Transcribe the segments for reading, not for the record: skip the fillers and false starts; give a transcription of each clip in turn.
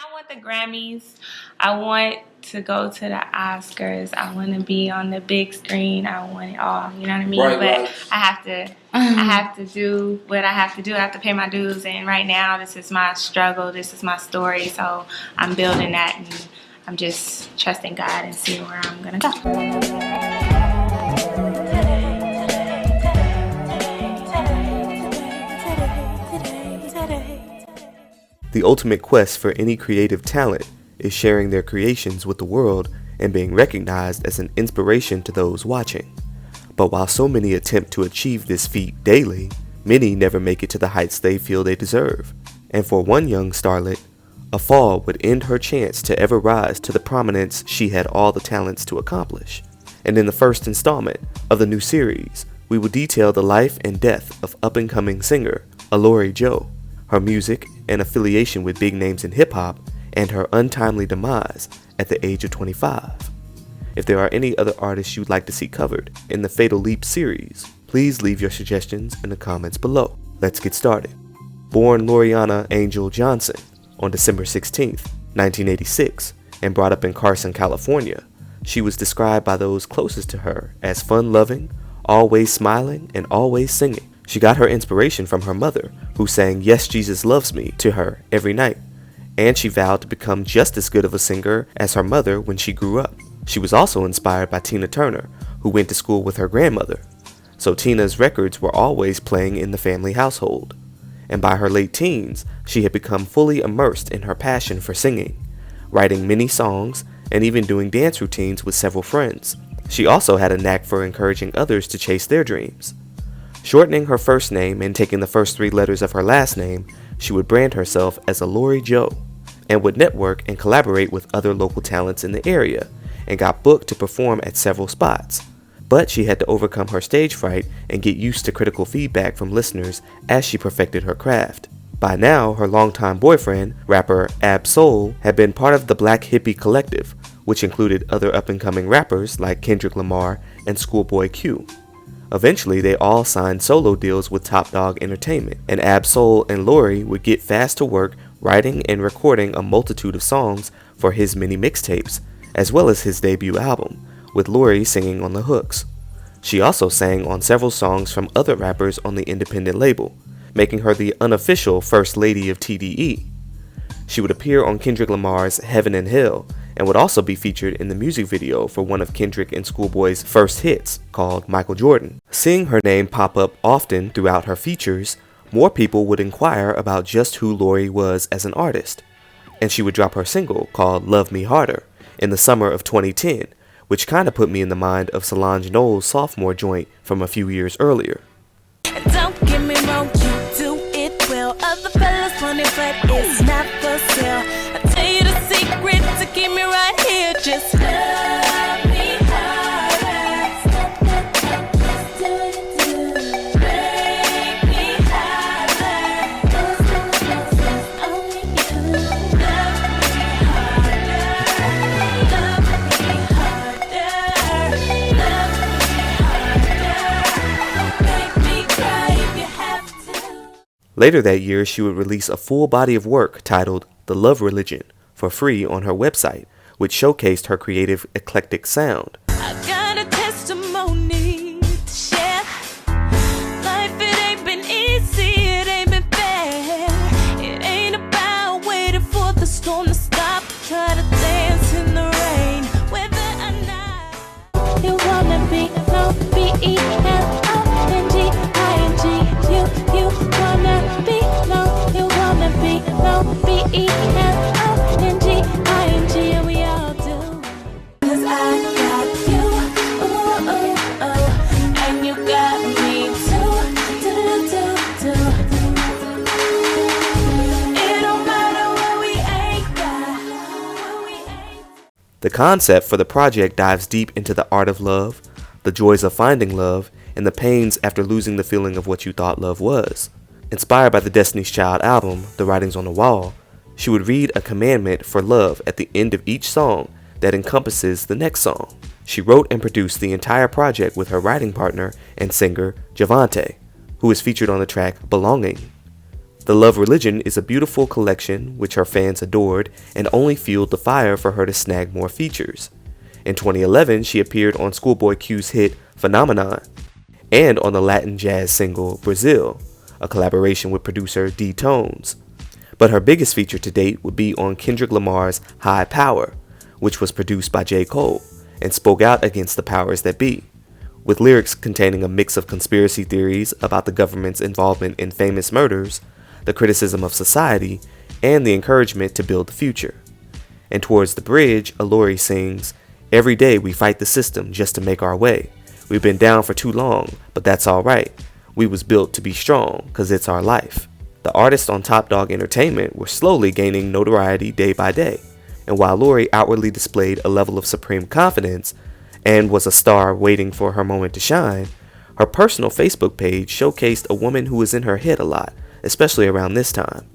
I want the Grammys. I want to go to the Oscars. I want to be on the big screen. I want it all. You know what I mean? But I have to do what I have to do. I have to pay my dues. And right now, this is my struggle. This is my story. So I'm building that, and I'm just trusting God and seeing where I'm gonna go. The ultimate quest for any creative talent is sharing their creations with the world and being recognized as an inspiration to those watching. But while so many attempt to achieve this feat daily, many never make it to the heights they feel they deserve. And for one young starlet, a fall would end her chance to ever rise to the prominence she had all the talents to accomplish. And in the first installment of the new series, we will detail the life and death of up-and-coming singer Alori Joh, her music and affiliation with big names in hip-hop, and her untimely demise at the age of 25. If there are any other artists you'd like to see covered in the Fatal Leap series, please leave your suggestions in the comments below. Let's get started. Born Loriana Angel Johnson on December 16th, 1986, and brought up in Carson, California, she was described by those closest to her as fun-loving, always smiling, and always singing. She got her inspiration from her mother, who sang "Yes, Jesus Loves Me" to her every night, and she vowed to become just as good of a singer as her mother when she grew up. She was also inspired by Tina Turner, who went to school with her grandmother, so Tina's records were always playing in the family household. And by her late teens, she had become fully immersed in her passion for singing, writing many songs, and even doing dance routines with several friends. She also had a knack for encouraging others to chase their dreams. Shortening her first name and taking the first 3 letters of her last name, she would brand herself as Alori Joh, and would network and collaborate with other local talents in the area, and got booked to perform at several spots. But she had to overcome her stage fright and get used to critical feedback from listeners as she perfected her craft. By now, her longtime boyfriend, rapper Ab-Soul, had been part of the Black Hippie Collective, which included other up-and-coming rappers like Kendrick Lamar and Schoolboy Q. Eventually, they all signed solo deals with Top Dog Entertainment, and Ab-Soul and Lori would get fast to work writing and recording a multitude of songs for his mini mixtapes, as well as his debut album, with Lori singing on the hooks. She also sang on several songs from other rappers on the independent label, making her the unofficial First Lady of TDE. She would appear on Kendrick Lamar's Heaven and Hell, and would also be featured in the music video for one of Kendrick and Schoolboy's first hits, called Michael Jordan. Seeing her name pop up often throughout her features, more people would inquire about just who Lori was as an artist, and she would drop her single called Love Me Harder in the summer of 2010, which kinda put me in the mind of Solange Knowles' sophomore joint from a few years earlier. Don't get me wrong, you do it well. Other fellas want it, but it's not for sale. I tell you the secret to keep me right here. Just love me harder. Just do it, make me harder. Only you. Love me harder. Make me cry if you have to. Later that year, she would release a full body of work titled The Love Religion for free on her website, which showcased her creative, eclectic sound. I got a testimony to share. Life, it ain't been easy, it ain't been fair. It ain't about waiting for the storm to stop. Try to dance in the rain, whether or not you wanna be no BELONGING. You wanna be no, you wanna be no BELONGING. We all do. 'Cause I got you, ooh, ooh, ooh, and you got me too, too. It don't matter what we ain't got. The concept for the project dives deep into the art of love, the joys of finding love, and the pains after losing the feeling of what you thought love was. Inspired by the Destiny's Child album, The Writings on the Wall, she would read a commandment for love at the end of each song that encompasses the next song. She wrote and produced the entire project with her writing partner and singer, Javante, who is featured on the track Belonging. The Love Religion is a beautiful collection which her fans adored and only fueled the fire for her to snag more features. In 2011, she appeared on Schoolboy Q's hit Phenomenon and on the Latin jazz single Brazil, a collaboration with producer D-Tones. But her biggest feature to date would be on Kendrick Lamar's High Power, which was produced by J. Cole and spoke out against the powers that be, with lyrics containing a mix of conspiracy theories about the government's involvement in famous murders, the criticism of society, and the encouragement to build the future. And towards the bridge, Alori sings, "Every day we fight the system just to make our way. We've been down for too long, but that's alright. We was built to be strong, cause it's our life." The artists on Top Dog Entertainment were slowly gaining notoriety day by day, and while Alori outwardly displayed a level of supreme confidence and was a star waiting for her moment to shine, her personal Facebook page showcased a woman who was in her head a lot, especially around this time.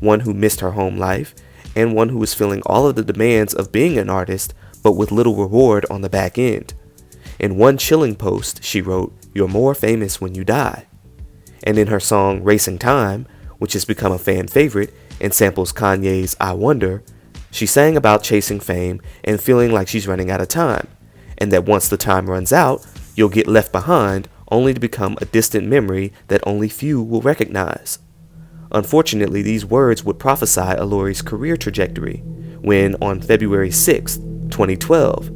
One who missed her home life, and one who was feeling all of the demands of being an artist, but with little reward on the back end. In one chilling post, she wrote, "You're more famous when you die." And in her song Racing Time, which has become a fan favorite and samples Kanye's I Wonder, she sang about chasing fame and feeling like she's running out of time, and that once the time runs out, you'll get left behind only to become a distant memory that only few will recognize. Unfortunately, these words would prophesy Alori's career trajectory when, on February 6, 2012,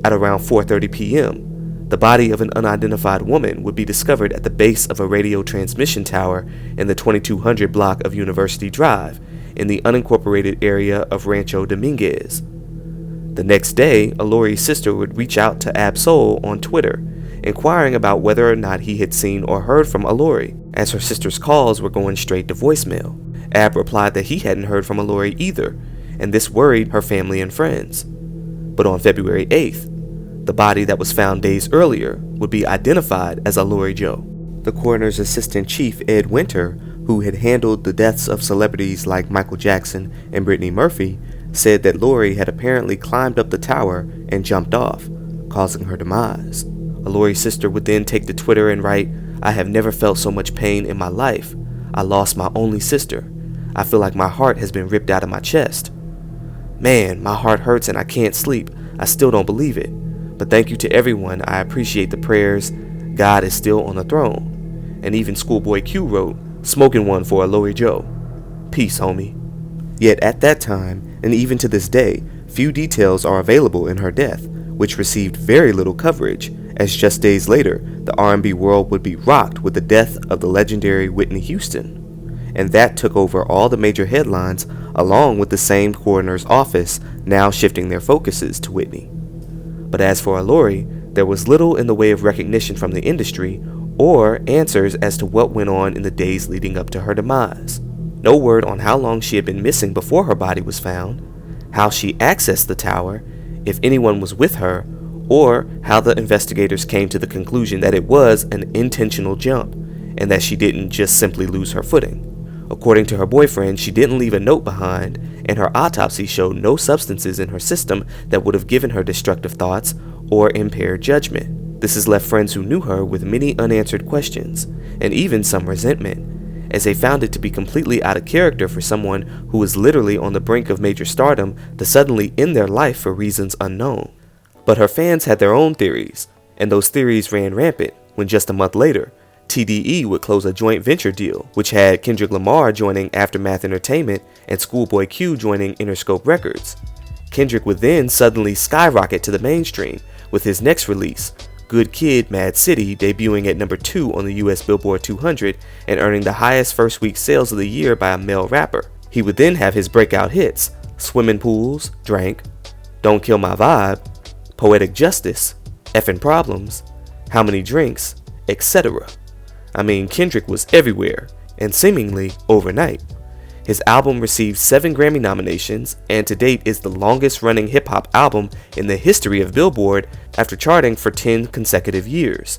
at around 4:30 p.m., the body of an unidentified woman would be discovered at the base of a radio transmission tower in the 2200 block of University Drive in the unincorporated area of Rancho Dominguez. The next day, Alori's sister would reach out to Ab-Soul on Twitter, inquiring about whether or not he had seen or heard from Alori, as her sister's calls were going straight to voicemail. Ab replied that he hadn't heard from Alori either, and this worried her family and friends. But on February 8th, the body that was found days earlier would be identified as Alori Joh. The coroner's assistant chief, Ed Winter, who had handled the deaths of celebrities like Michael Jackson and Brittany Murphy, said that Lori had apparently climbed up the tower and jumped off, causing her demise. Alori's sister would then take to Twitter and write, "I have never felt so much pain in my life. I lost my only sister. I feel like my heart has been ripped out of my chest. Man, my heart hurts and I can't sleep. I still don't believe it. But thank you to everyone. I appreciate the prayers. God is still on the throne." And even Schoolboy Q wrote, "Smoking one for Alori Joh. Peace, homie." Yet at that time, and even to this day, few details are available in her death, which received very little coverage, as just days later, the R&B world would be rocked with the death of the legendary Whitney Houston. And that took over all the major headlines, along with the same coroner's office now shifting their focuses to Whitney. But as for Alori, there was little in the way of recognition from the industry or answers as to what went on in the days leading up to her demise. No word on how long she had been missing before her body was found, how she accessed the tower, if anyone was with her, or how the investigators came to the conclusion that it was an intentional jump and that she didn't just simply lose her footing. According to her boyfriend, she didn't leave a note behind, and her autopsy showed no substances in her system that would have given her destructive thoughts or impaired judgment. This has left friends who knew her with many unanswered questions, and even some resentment, as they found it to be completely out of character for someone who was literally on the brink of major stardom to suddenly end their life for reasons unknown. But her fans had their own theories, and those theories ran rampant when just a month later, TDE would close a joint venture deal, which had Kendrick Lamar joining Aftermath Entertainment and Schoolboy Q joining Interscope Records. Kendrick would then suddenly skyrocket to the mainstream with his next release, Good Kid, Mad City, debuting at number 2 on the US Billboard 200 and earning the highest first week sales of the year by a male rapper. He would then have his breakout hits, Swimming Pools, Drank, Don't Kill My Vibe, Poetic Justice, Effin' Problems, How Many Drinks, etc. I mean, Kendrick was everywhere, and seemingly overnight. His album received 7 Grammy nominations, and to date is the longest running hip-hop album in the history of Billboard after charting for 10 consecutive years.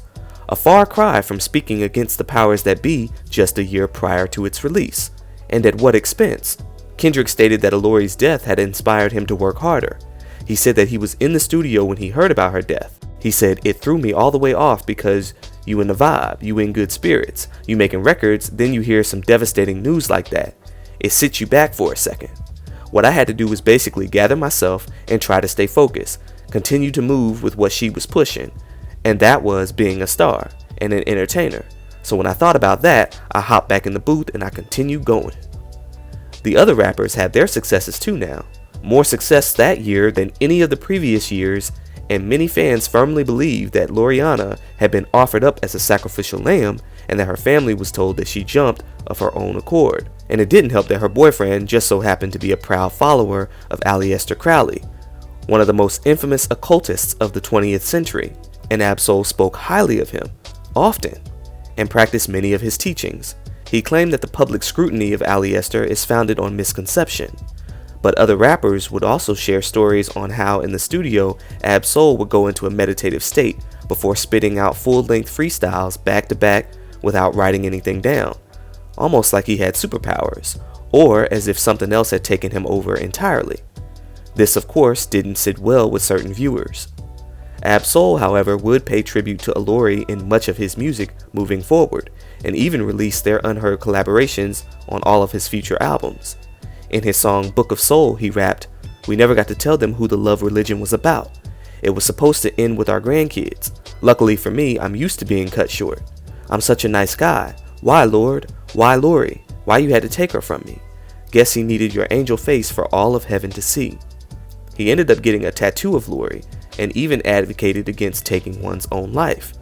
A far cry from speaking against the powers that be just a year prior to its release. And at what expense? Kendrick stated that Alori's death had inspired him to work harder. He said that he was in the studio when he heard about her death. He said, "It threw me all the way off because you in the vibe, you in good spirits, you making records, then you hear some devastating news like that. It sits you back for a second. What I had to do was basically gather myself and try to stay focused, continue to move with what she was pushing, and that was being a star and an entertainer. So when I thought about that, I hopped back in the booth and I continued going." The other rappers had their successes too now. More success that year than any of the previous years, and many fans firmly believe that Loriana had been offered up as a sacrificial lamb and that her family was told that she jumped of her own accord. And it didn't help that her boyfriend just so happened to be a proud follower of Aleister Crowley, one of the most infamous occultists of the 20th century, and Ab-Soul spoke highly of him, often, and practiced many of his teachings. He claimed that the public scrutiny of Aleister is founded on misconception. But other rappers would also share stories on how in the studio, Ab-Soul would go into a meditative state before spitting out full-length freestyles back to back without writing anything down, almost like he had superpowers, or as if something else had taken him over entirely. This, of course, didn't sit well with certain viewers. Ab-Soul, however, would pay tribute to Alori in much of his music moving forward, and even released their unheard collaborations on all of his future albums. In his song Book of Soul, he rapped, "We never got to tell them who the love religion was about. It was supposed to end with our grandkids. Luckily for me, I'm used to being cut short. I'm such a nice guy. Why, Lord? Why, Lori? Why you had to take her from me? Guess he needed your angel face for all of heaven to see." He ended up getting a tattoo of Lori and even advocated against taking one's own life.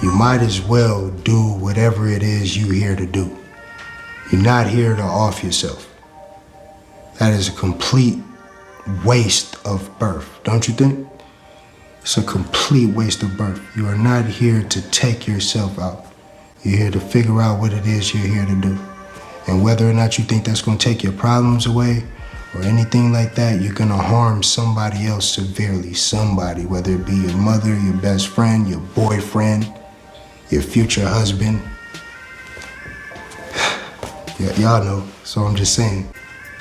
You might as well do whatever it is you're here to do. You're not here to off yourself. That is a complete waste of birth, don't you think? It's a complete waste of birth. You are not here to take yourself out. You're here to figure out what it is you're here to do. And whether or not you think that's gonna take your problems away or anything like that, you're gonna harm somebody else severely. Somebody, whether it be your mother, your best friend, your boyfriend, your future husband. Y'all know, so I'm just saying,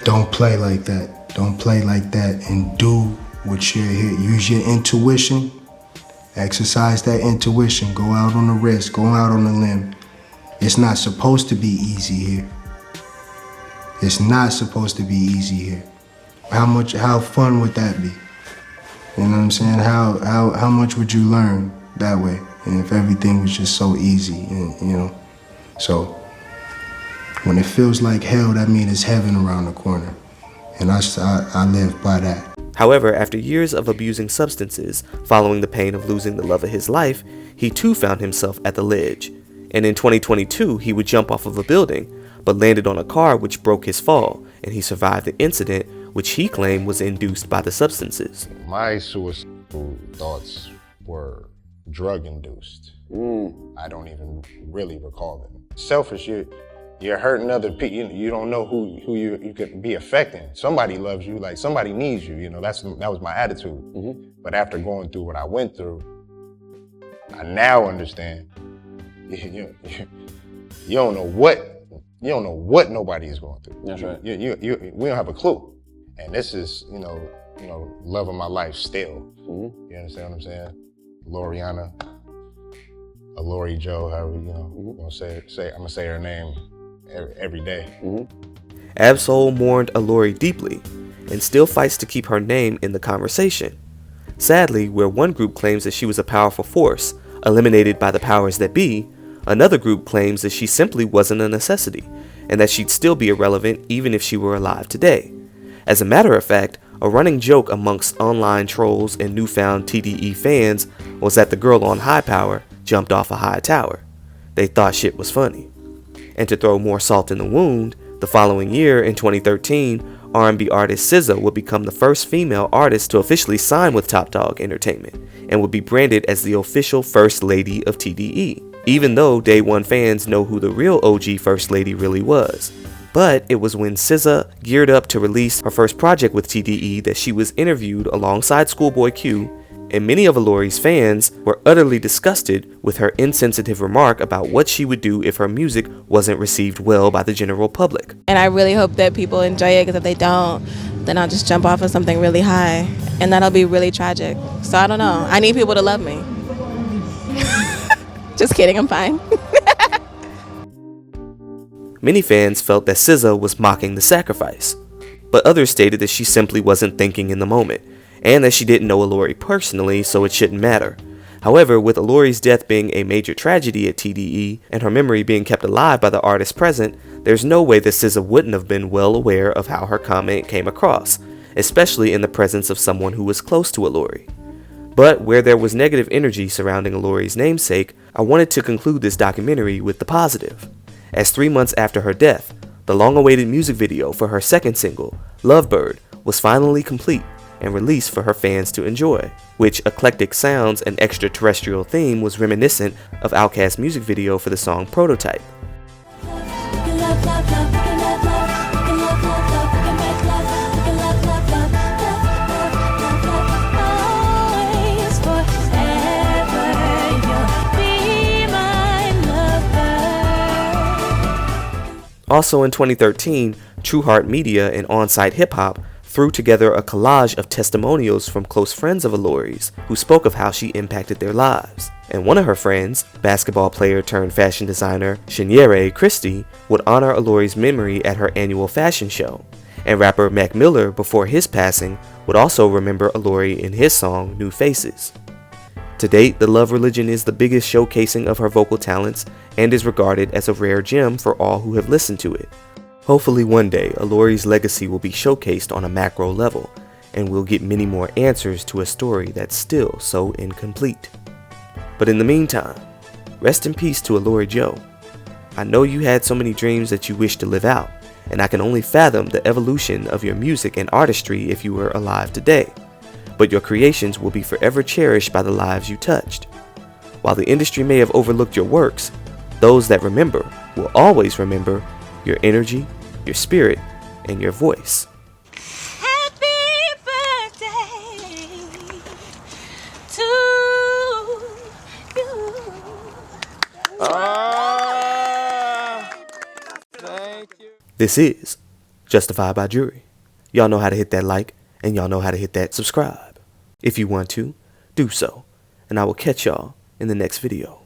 don't play like that. Don't play like that and do what you're here. Use your intuition, exercise that intuition, go out on the risk, go out on the limb. It's not supposed to be easy here. It's not supposed to be easy here. How fun would that be? You know what I'm saying? How much would you learn that way? And if everything was just so easy, you know? So when it feels like hell, that means it's heaven around the corner. And I live by that. However, after years of abusing substances, following the pain of losing the love of his life, he too found himself at the ledge. And in 2022, he would jump off of a building, but landed on a car which broke his fall, and he survived the incident, which he claimed was induced by the substances. My suicidal thoughts were drug-induced. I don't even really recall them. Selfish, you're hurting other people. You don't know who you could be affecting. Somebody loves you, like somebody needs you. You know, that was my attitude. But after going through what I went through, I now understand. You don't know what nobody is going through. That's right. We don't have a clue. And this is, you know, love of my life still. You understand what I'm saying? Loriana, Alori Joh, however, you know, I'm gonna say her name every day. Ab-Soul mourned Alori deeply and still fights to keep her name in the conversation. Sadly, where one group claims that she was a powerful force, eliminated by the powers that be, another group claims that she simply wasn't a necessity, and that she'd still be irrelevant even if she were alive today. As a matter of fact, a running joke amongst online trolls and newfound TDE fans was that the girl on high power jumped off a high tower. They thought shit was funny. And to throw more salt in the wound, the following year, in 2013, R&B artist SZA would become the first female artist to officially sign with Top Dog Entertainment, and would be branded as the official First Lady of TDE, even though Day One fans know who the real OG First Lady really was. But it was when SZA geared up to release her first project with TDE that she was interviewed alongside Schoolboy Q, and many of Alori's fans were utterly disgusted with her insensitive remark about what she would do if her music wasn't received well by the general public. And I really hope that people enjoy it, because if they don't, then I'll just jump off of something really high, and that'll be really tragic. So I don't know. I need people to love me. Just kidding, I'm fine. Many fans felt that SZA was mocking the sacrifice, but others stated that she simply wasn't thinking in the moment, and that she didn't know Alori personally, so it shouldn't matter. However, with Alori's death being a major tragedy at TDE, and her memory being kept alive by the artists present, there's no way that SZA wouldn't have been well aware of how her comment came across, especially in the presence of someone who was close to Alori. But where there was negative energy surrounding Alori's namesake, I wanted to conclude this documentary with the positive. As 3 months after her death, the long-awaited music video for her second single, Lovebird, was finally complete and released for her fans to enjoy, which eclectic sounds and extraterrestrial theme was reminiscent of Outkast's music video for the song Prototype. Also in 2013, True Heart Media and On-Site Hip Hop threw together a collage of testimonials from close friends of Alori's who spoke of how she impacted their lives. And one of her friends, basketball player turned fashion designer Shinyere Christie, would honor Alori's memory at her annual fashion show. And rapper Mac Miller, before his passing, would also remember Alori in his song New Faces. To date, The Love Religion is the biggest showcasing of her vocal talents and is regarded as a rare gem for all who have listened to it. Hopefully one day, Alori's legacy will be showcased on a macro level, and we'll get many more answers to a story that's still so incomplete. But in the meantime, rest in peace to Alori Joh. I know you had so many dreams that you wish to live out, and I can only fathom the evolution of your music and artistry if you were alive today. But your creations will be forever cherished by the lives you touched. While the industry may have overlooked your works, those that remember will always remember your energy, your spirit, and your voice. Happy birthday to you. Thank you. This is Justified by Jury. Y'all know how to hit that like, and y'all know how to hit that subscribe. If you want to, do so, and I will catch y'all in the next video.